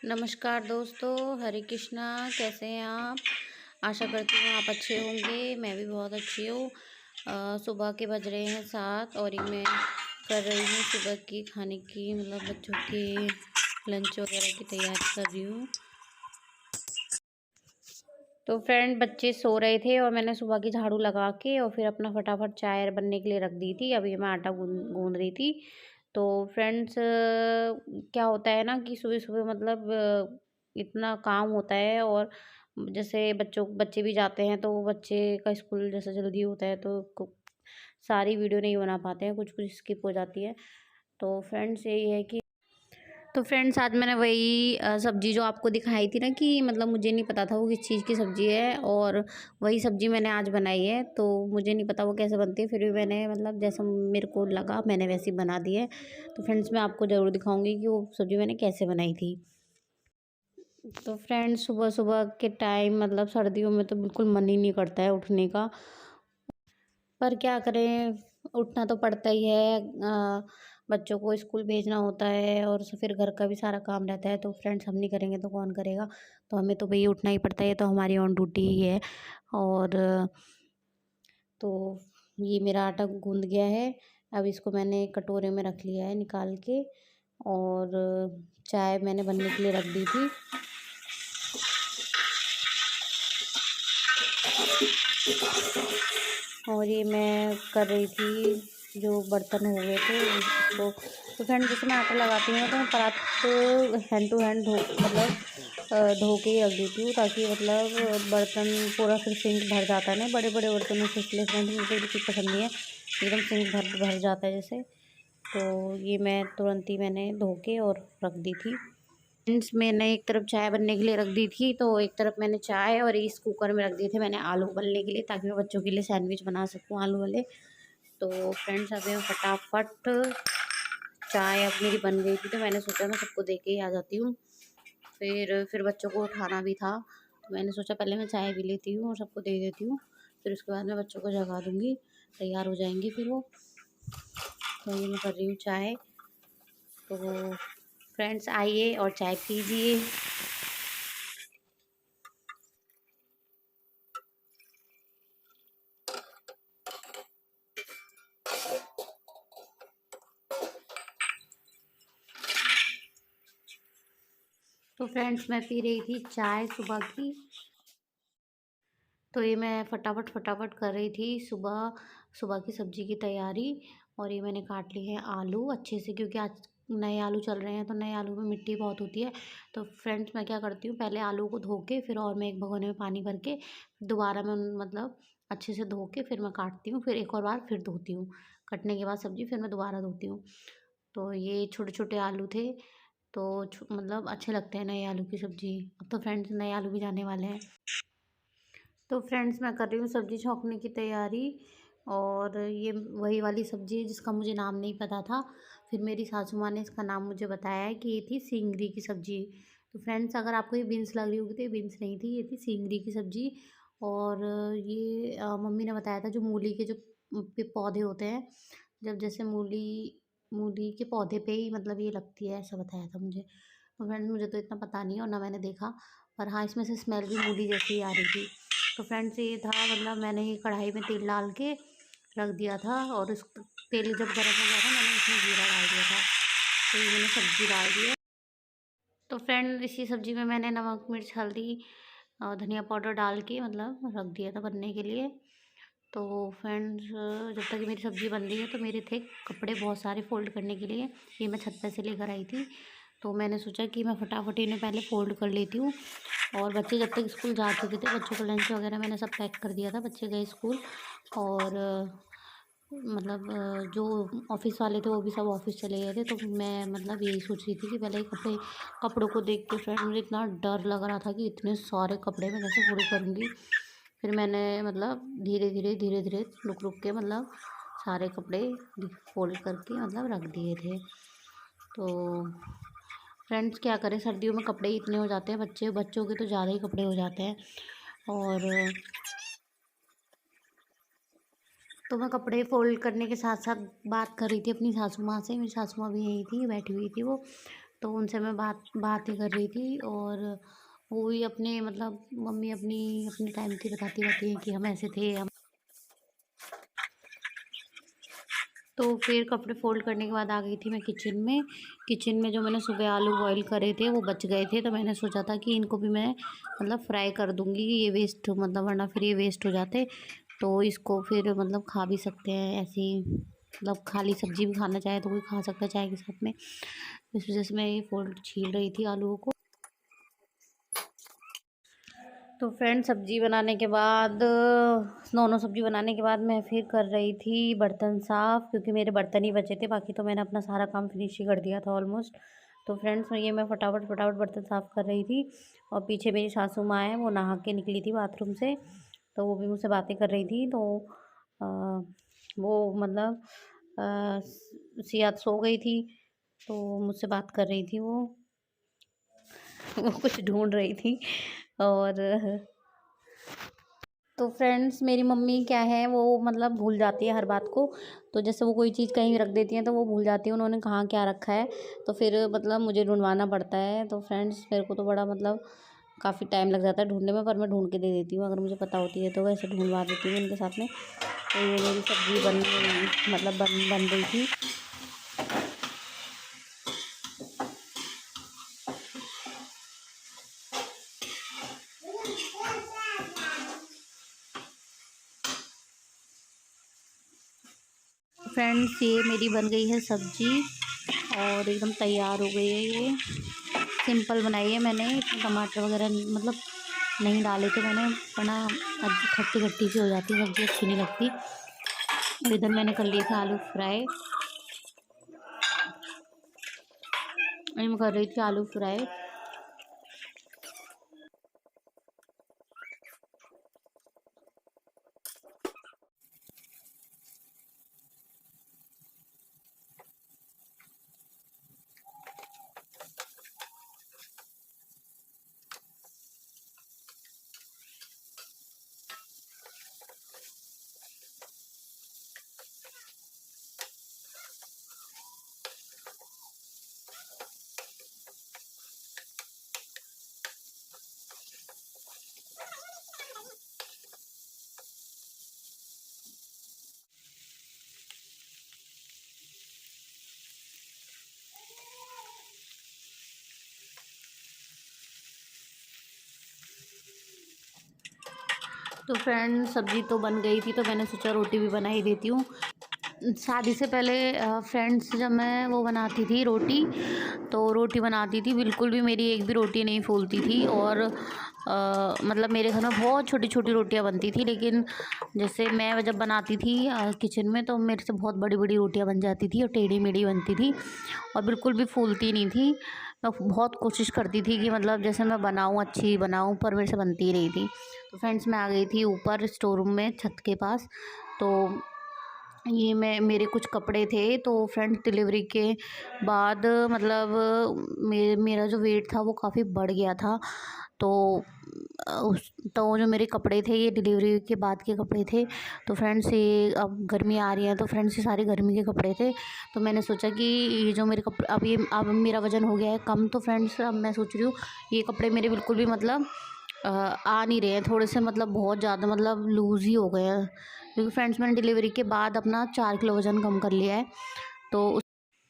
नमस्कार दोस्तों, हरे कृष्णा। कैसे हैं आप? आशा करती हूँ आप अच्छे होंगे। मैं भी बहुत अच्छी हूँ। सुबह के बज रहे हैं 7 और ये मैं कर रही हूँ सुबह की खाने की मतलब बच्चों के लंच वगैरह की तैयारी कर रही हूँ। तो फ्रेंड बच्चे सो रहे थे और मैंने सुबह की झाड़ू लगा के और फिर अपना फटाफट चाय बनने के लिए रख दी थी। अभी मैं आटा गूँध रही थी। तो फ्रेंड्स क्या होता है ना कि सुबह-सुबह मतलब इतना काम होता है और जैसे बच्चे भी जाते हैं तो बच्चे का स्कूल जैसे जल्दी होता है तो सारी वीडियो नहीं बना पाते हैं, कुछ-कुछ स्किप हो जाती है। तो फ्रेंड्स यही है कि तो फ्रेंड्स आज मैंने वही सब्ज़ी जो आपको दिखाई थी ना कि मतलब मुझे नहीं पता था वो किस चीज़ की सब्ज़ी है और वही सब्ज़ी मैंने आज बनाई है। तो मुझे नहीं पता वो कैसे बनती है, फिर भी मैंने मतलब जैसा मेरे को लगा मैंने वैसे ही बना दी है। तो फ्रेंड्स मैं आपको ज़रूर दिखाऊँगी कि वो सब्ज़ी मैंने कैसे बनाई थी। तो फ्रेंड्स सुबह-सुबह के टाइम मतलब सर्दियों में तो बिल्कुल मन ही नहीं करता है उठने का। पर क्या करें, उठना तो पड़ता ही है। बच्चों को स्कूल भेजना होता है और फिर घर का भी सारा काम रहता है, तो फ्रेंड्स हम नहीं करेंगे तो कौन करेगा? तो हमें तो भई उठना ही पड़ता है, ये तो हमारी ऑन ड्यूटी ही है। और तो ये मेरा आटा गूँध गया है, अब इसको मैंने कटोरे में रख लिया है निकाल के और चाय मैंने बनने के लिए रख दी थी। और ये मैं कर रही थी जो बर्तन हो गए थे उसको। तो फ्रेंड जैसे मैं आटा लगाती हूँ तो मैं परात हैंड टू हैंड धो के ही रख देती हूँ ताकि मतलब बर्तन पूरा फिर सिंक भर जाता है ना बड़े बड़े बर्तनों से, इसलिए फ्रेंड मुझे बिल्कुल पसंद नहीं है। एकदम सिंक भर भर जाता है जैसे। तो ये मैं तुरंत ही मैंने धो के और रख दी थी। फ्रेंड्स मैंने एक तरफ चाय बनने के लिए रख दी थी, तो एक तरफ मैंने चाय और इस कुकर में रख दिए थे मैंने आलू उबलने के लिए ताकि मैं बच्चों के लिए सैंडविच बना सकूँ आलू वाले। तो फ्रेंड्स अभी मैं फटाफट चाय अब मेरी बन गई थी तो मैंने सोचा मैं सबको दे के ही आ जाती हूँ। फिर बच्चों को उठाना भी था, तो मैंने सोचा पहले मैं चाय पी लेती हूँ और सबको दे देती हूँ, फिर उसके बाद मैं बच्चों को जगा दूँगी, तैयार हो जाएँगे फिर वो। तो ये मैं कर रही हूँ चाय। तो फ्रेंड्स आइए और चाय पीजिए। तो फ्रेंड्स मैं पी रही थी चाय सुबह की। तो ये मैं फटाफट कर रही थी सुबह सुबह की सब्ज़ी की तैयारी। और ये मैंने काट लिए हैं आलू अच्छे से क्योंकि आज नए आलू चल रहे हैं तो नए आलू में मिट्टी बहुत होती है। तो फ्रेंड्स मैं क्या करती हूँ पहले आलू को धो के फिर और मैं एक भगोने में पानी भर के दोबारा मैं मतलब अच्छे से धो के फिर मैं काटती हूँ, फिर एक और बार फिर धोती हूँ। कटने के बाद सब्ज़ी फिर मैं दोबारा धोती हूँ। तो ये छोटे-छोटे आलू थे, तो मतलब अच्छे लगते हैं नए आलू की सब्ज़ी। अब तो फ्रेंड्स नए आलू भी जाने वाले हैं। तो फ्रेंड्स मैं कर रही हूँ सब्ज़ी छौंकने की तैयारी। और ये वही वाली सब्ज़ी है जिसका मुझे नाम नहीं पता था। फिर मेरी सासू माँ ने इसका नाम मुझे बताया है कि ये थी सिंगरी की सब्ज़ी। तो फ्रेंड्स अगर आपको ये बीन्स लग रही होगी तो ये बीन्स नहीं थी, ये थी सिंगरी की सब्ज़ी। और ये मम्मी ने बताया था जो मूली के जो पौधे होते हैं, जब जैसे मूली मूली के पौधे पे ही मतलब ये लगती है ऐसा बताया था मुझे। तो फ्रेंड्स मुझे तो इतना पता नहीं है और ना मैंने देखा, पर हाँ इसमें से स्मेल भी मूली जैसी ही आ रही थी। तो फ्रेंड्स ये था मतलब मैंने ये कढ़ाई में तेल डाल के रख दिया था और उस तेल जब गर्म हो गया था मैंने उसमें जीरा डाल दिया था। तो ये मैंने सब्ज़ी डाल दी है। तो फ्रेंड इसी सब्ज़ी में मैंने नमक मिर्च हल्दी और धनिया पाउडर डाल के मतलब रख दिया था बनने के लिए। तो फ्रेंड्स जब तक ये मेरी सब्ज़ी बन रही है तो मेरे थे कपड़े बहुत सारे फ़ोल्ड करने के लिए, ये मैं छत पे से लेकर आई थी। तो मैंने सोचा कि मैं फटाफट इन्हें पहले फ़ोल्ड कर लेती हूँ। और बच्चे जब तक स्कूल जा चुके थे, बच्चों का लंच वगैरह मैंने सब पैक कर दिया था, बच्चे गए स्कूल। और मतलब जो ऑफ़िस वाले थे वो भी सब ऑफ़िस चले गए थे, तो मैं मतलब यही सोच रही थी कि पहले कपड़ों को देख के फ्रेंड मुझे इतना डर लग रहा था कि इतने सारे कपड़े मैं कैसे फ़ोल्ड करूँगी। फिर मैंने मतलब धीरे-धीरे रुक-रुक के मतलब सारे कपड़े फ़ोल्ड करके मतलब रख दिए थे। तो फ्रेंड्स क्या करें सर्दियों में कपड़े ही इतने हो जाते हैं, बच्चों के तो ज़्यादा ही कपड़े हो जाते हैं। और तो मैं कपड़े फ़ोल्ड करने के साथ-साथ बात कर रही थी अपनी सासू माँ से, मेरी सासू माँ भी यहीं थी, बैठी हुई थी वो। तो उनसे मैं बातें कर रही थी, और वो भी अपने मतलब मम्मी अपनी अपने टाइम की बताती रहती हैं कि हम ऐसे थे हम। तो फिर कपड़े फ़ोल्ड करने के बाद आ गई थी मैं किचन में। किचन में जो मैंने सुबह आलू बॉयल करे थे वो बच गए थे, तो मैंने सोचा था कि इनको भी मैं मतलब फ्राई कर दूँगी, ये वेस्ट मतलब वरना फिर ये वेस्ट हो जाते। तो इसको फिर मतलब खा भी सकते हैं ऐसे ही, मतलब खाली सब्ज़ी भी खाना चाहे तो कोई खा सकता है चाय के साथ में। इस वज़ह से मैं ये फ़ोल्ड छील रही थी आलूओं को। तो फ्रेंड सब्ज़ी बनाने के बाद दोनों सब्ज़ी बनाने के बाद मैं फिर कर रही थी बर्तन साफ़, क्योंकि मेरे बर्तन ही बचे थे, बाकी तो मैंने अपना सारा काम फिनिश ही कर दिया था ऑलमोस्ट। तो फ्रेंड्स ये मैं फटाफट फटाफट बर्तन साफ़ कर रही थी, और पीछे मेरी सासू माँ है, वो नहा के निकली थी बाथरूम से, तो वो भी मुझसे बातें कर रही थी। तो अ, वो मतलब सियात सो गई थी, तो मुझसे बात कर रही थी वो वो कुछ ढूंढ रही थी। और तो फ्रेंड्स मेरी मम्मी क्या है, वो मतलब भूल जाती है हर बात को। तो जैसे वो कोई चीज़ कहीं रख देती हैं तो वो भूल जाती है उन्होंने कहाँ क्या रखा है, तो फिर मतलब मुझे ढूंढवाना पड़ता है। तो फ्रेंड्स मेरे को तो बड़ा मतलब काफ़ी टाइम लग जाता है ढूंढने में, पर मैं ढूंढ के दे देती हूँ, अगर मुझे पता होती है तो वैसे ढूंढवा देती हूँ उनके साथ में। तो ये मेरी सब्ज़ी बन रही थी। फ्रेंड्स ये मेरी बन गई है सब्ज़ी, और एकदम तैयार हो गई है ये। सिंपल बनाई है मैंने, इसमें टमाटर वगैरह मतलब नहीं डाले थे मैंने, वरना खट्टी खट्टी सी हो जाती है सब्ज़ी, अच्छी नहीं लगती। और इधर मैंने कर लिए थे आलू फ्राई, मैं कर रही थी आलू फ्राई। तो फ्रेंड सब्ज़ी तो बन गई थी, तो मैंने सोचा रोटी भी बना ही देती हूँ। शादी से पहले फ्रेंड्स जब मैं वो बनाती थी रोटी, तो रोटी बनाती थी बिल्कुल भी मेरी एक भी रोटी नहीं फूलती थी। और मतलब मेरे घर में बहुत छोटी छोटी रोटियां बनती थी, लेकिन जैसे मैं जब बनाती थी किचन में, तो मेरे से बहुत बड़ी बड़ी रोटियां बन जाती थी और टेढ़ी मेढ़ी बनती थी, और बिल्कुल भी फूलती नहीं थी। मैं बहुत कोशिश करती थी कि मतलब जैसे मैं बनाऊँ अच्छी बनाऊँ, पर मेरे से बनती ही नहीं थी। तो फ्रेंड्स मैं आ गई थी ऊपर स्टोर रूम में छत के पास। तो ये मेरे कुछ कपड़े थे, तो फ्रेंड्स डिलीवरी के बाद मतलब मेरा जो वेट था वो काफ़ी बढ़ गया था। तो उस तो जो मेरे कपड़े थे ये डिलीवरी के बाद के कपड़े थे। तो फ्रेंड्स ये अब गर्मी आ रही है, तो फ्रेंड्स ये सारे गर्मी के कपड़े थे। तो मैंने सोचा कि ये जो मेरे कपड़े अब मेरा वज़न हो गया है कम, तो फ्रेंड्स अब मैं सोच रही हूँ ये कपड़े मेरे बिल्कुल भी मतलब आ नहीं रहे हैं, थोड़े से मतलब बहुत ज़्यादा मतलब लूज़ ही हो गए हैं, क्योंकि फ्रेंड्स मैंने डिलीवरी के बाद अपना 4 किलो वज़न कम कर लिया है। तो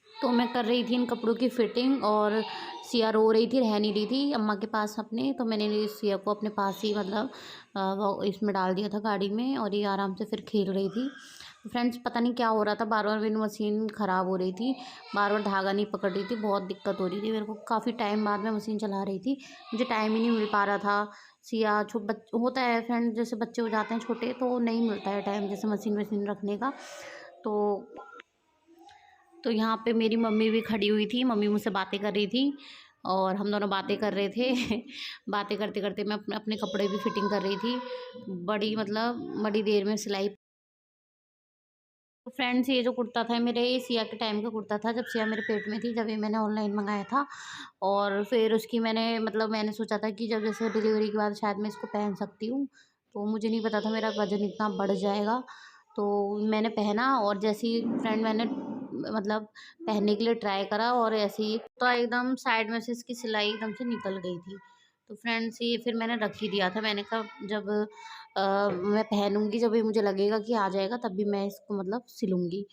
तो मैं कर रही थी इन कपड़ों की फ़िटिंग, और सिया रो रही थी, रह नहीं रही थी अम्मा के पास अपने। तो मैंने सिया को अपने पास ही मतलब वो इसमें डाल दिया था गाड़ी में, और ये आराम से फिर खेल रही थी। फ्रेंड्स पता नहीं क्या हो रहा था, बार बार मेरी मशीन ख़राब हो रही थी, बार बार धागा नहीं पकड़ रही थी, बहुत दिक्कत हो रही थी मेरे को। काफ़ी टाइम बाद मैं मशीन चला रही थी, मुझे टाइम ही नहीं मिल पा रहा था। सिया होता है फ्रेंड, जैसे बच्चे हो जाते हैं छोटे तो नहीं मिलता है टाइम जैसे मशीन वशीन रखने का। तो यहाँ पे मेरी मम्मी भी खड़ी हुई थी, मम्मी मुझसे बातें कर रही थी, और हम दोनों बातें कर रहे थे। बातें करते करते मैं अपने अपने कपड़े भी फिटिंग कर रही थी, बड़ी मतलब बड़ी देर में सिलाई। तो फ्रेंड्स ये जो कुर्ता था मेरे, ये सिया के टाइम का कुर्ता था, जब सिया मेरे पेट में थी, जब ये मैंने ऑनलाइन मंगाया था। और फिर उसकी मैंने सोचा था कि जब जैसे डिलीवरी के बाद शायद मैं इसको पहन सकती हूँ, तो मुझे नहीं पता था मेरा वज़न इतना बढ़ जाएगा। तो मैंने पहना, और जैसे ही फ्रेंड मैंने मतलब पहनने के लिए ट्राई करा और ऐसे ही तो एकदम साइड में से इसकी सिलाई एकदम से निकल गई थी। तो फ्रेंड्स ये फिर मैंने रख ही दिया था। मैंने कहा जब मैं पहनूंगी, जब ये मुझे लगेगा कि आ जाएगा, तब भी मैं इसको मतलब सिलूंगी।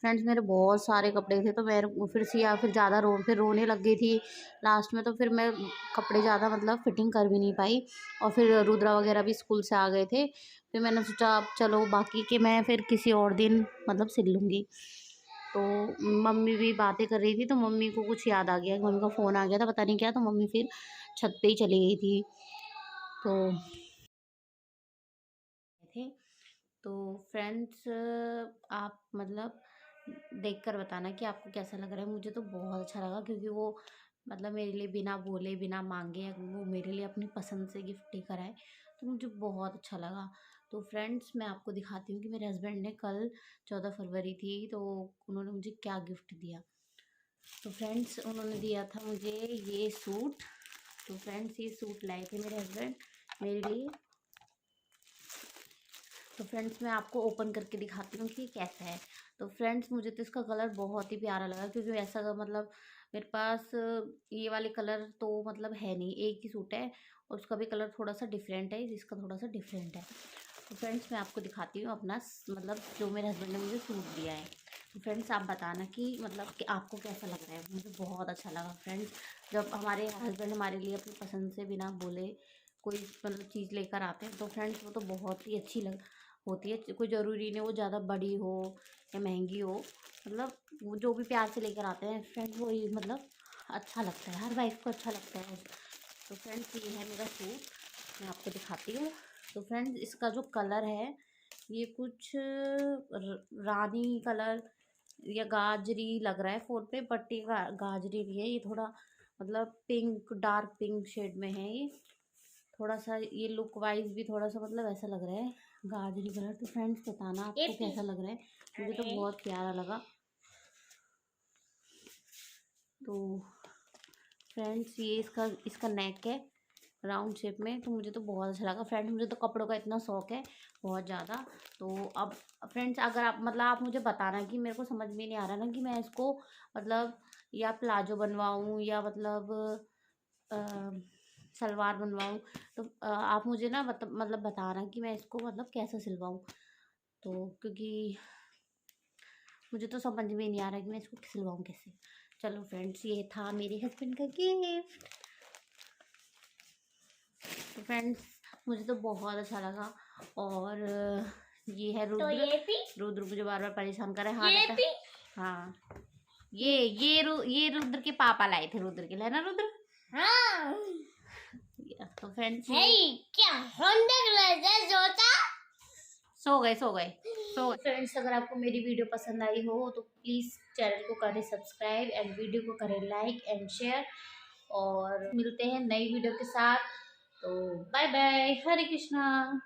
फ्रेंड्स मेरे बहुत सारे कपड़े थे, तो मैं फिर सिया फिर ज़्यादा फिर रोने लग गई थी लास्ट में। तो फिर मैं कपड़े ज़्यादा मतलब फिटिंग कर भी नहीं पाई। और फिर रुद्रा वगैरह भी स्कूल से आ गए थे। फिर मैंने सोचा अब चलो बाकी के मैं फिर किसी और दिन मतलब सिल लूँगी। तो मम्मी भी बातें कर रही थी, तो मम्मी को कुछ याद आ गया, मम्मी का फ़ोन आ गया था, पता नहीं क्या। तो मम्मी फिर छत पे ही चली गई थी। तो थे तो फ्रेंड्स आप मतलब देख कर बताना कि आपको कैसा लग रहा है। मुझे तो बहुत अच्छा लगा, क्योंकि वो मतलब मेरे लिए बिना बोले बिना मांगे वो मेरे लिए अपनी पसंद से गिफ्ट लेकर आए, तो मुझे बहुत अच्छा लगा। तो फ्रेंड्स मैं आपको दिखाती हूँ कि मेरे हस्बैंड ने कल 14 फरवरी थी, तो उन्होंने मुझे क्या गिफ्ट दिया। तो फ्रेंड्स उन्होंने दिया था मुझे ये सूट। तो फ्रेंड्स ये सूट लाए थे मेरे हस्बैंड मेरे लिए। तो फ्रेंड्स मैं आपको ओपन करके दिखाती हूँ कि ये कैसा है। तो फ्रेंड्स मुझे तो इसका कलर बहुत ही प्यारा लगा, क्योंकि ऐसा मतलब मेरे पास ये वाले कलर तो मतलब है नहीं, एक ही सूट है और उसका भी कलर थोड़ा सा डिफरेंट है, जिसका थोड़ा सा डिफरेंट है। तो फ्रेंड्स मैं आपको दिखाती हूँ अपना मतलब जो मेरे हस्बैंड ने मुझे सूट दिया है। तो फ्रेंड्स आप बताना कि मतलब कि आपको कैसा लग रहा है। मुझे बहुत अच्छा लगा फ्रेंड्स, जब हमारे हस्बैंड हमारे लिए अपनी पसंद से बिना बोले कोई मतलब चीज़ लेकर आते हैं, तो फ्रेंड्स वो तो बहुत ही अच्छी होती है। कोई ज़रूरी नहीं वो ज़्यादा बड़ी हो या महंगी हो, मतलब वो जो भी प्यार से लेकर आते हैं फ्रेंड्स वही मतलब अच्छा लगता है, हर वाइफ को अच्छा लगता है। तो फ्रेंड्स ये है मेरा सूट, मैं आपको दिखाती हूँ। तो फ्रेंड्स इसका जो कलर है ये कुछ रानी कलर या गाजरी लग रहा है फ़ोन पे, बट ये गाजरी नहीं है, ये थोड़ा मतलब पिंक डार्क पिंक शेड में है ये। थोड़ा सा ये लुक वाइज भी थोड़ा सा मतलब ऐसा लग रहा है गाजरी कलर। तो फ्रेंड्स बताना आपको कैसा लग रहा है, मुझे तो बहुत प्यारा लगा। तो फ्रेंड्स ये इसका नेक है राउंड शेप में, तो मुझे तो बहुत अच्छा लगा। फ्रेंड्स मुझे तो कपड़ों का इतना शौक है बहुत ज़्यादा। तो अब फ्रेंड्स अगर आप मतलब आप मुझे बताना कि मेरे को समझ में नहीं आ रहा ना कि मैं इसको मतलब या प्लाजो बनवाऊँ या मतलब अ, सलवार बनवाऊँ। तो आप मुझे ना मतलब बताना कि मैं इसको मतलब कैसे सिलवाऊँ। तो क्योंकि मुझे तो समझ में नहीं आ रहा कि मैं इसको सिलवाऊँ कैसे। चलो फ्रेंड्स ये था मेरे हस्बैंड का गिफ्ट। तो फ्रेंड्स मुझे तो बहुत अच्छा लगा। और ये है रुद्र। तो रुद्र मुझे बार बार परेशान कर रहा है। हाँ हाँ ये रुद्र के पापा लाए थे, रुद्र के लिए ना रुद्र। हाँ तो फ्रेंड्स क्या सो गए फ्रेंड्स। अगर आपको मेरी वीडियो पसंद आई हो तो प्लीज़ चैनल को करें सब्सक्राइब एंड वीडियो को करें लाइक एंड शेयर। और मिलते हैं नई वीडियो के साथ। तो बाय बाय, हरे कृष्णा।